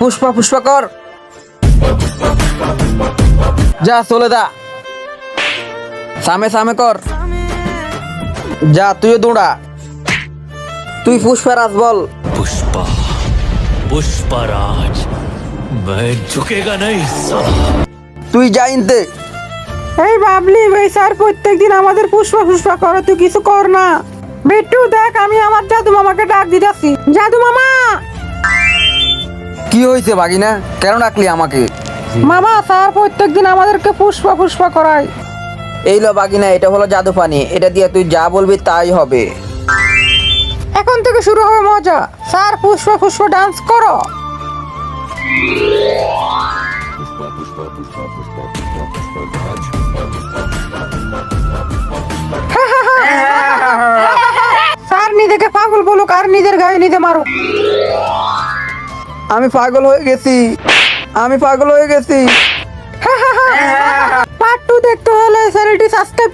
পুষ্পা পুষ্পা কর, যা চলে যা, সামে সামে কর, যা তুইও দৌড়া, তুই পুষ্পারাজ বল। पुष्पा पुष्पराज मैं झुकेगा नहीं साला। তুই যা ইনতে। এই বাবলি ভাই স্যার প্রত্যেকদিন আমাদের পুষ্পা পুষ্পা করে, তুই কিছু কর না। বিট্টু দেখ, আমি আমার জাদু মামাকে ডাক দিতেছি। জাদু মামা, কি হয়েছে বাগিনা, কেন ডাকলি আমাকে? মামা স্যার প্রত্যেকদিন আমাদেরকে পুষ্পা পুষ্পা করায়। এই লো বাগিনা, এটা হলো জাদু পানি, এটা দিয়ে তুই যা বলবি তাই হবে। এখন থেকে শুরু হবে মজা। স্যার পুষ্পা পুষ্পা ডান্স করো। স্যার নিজেকে পাগল বলুক আর নিজের গায়ে নিজে মারো। আমি পাগল হয়ে গেছি, আমি পাগল হয়ে গেছি। পার্ট 2 দেখতে হলে চ্যানেলটি সাবস্ক্রাইব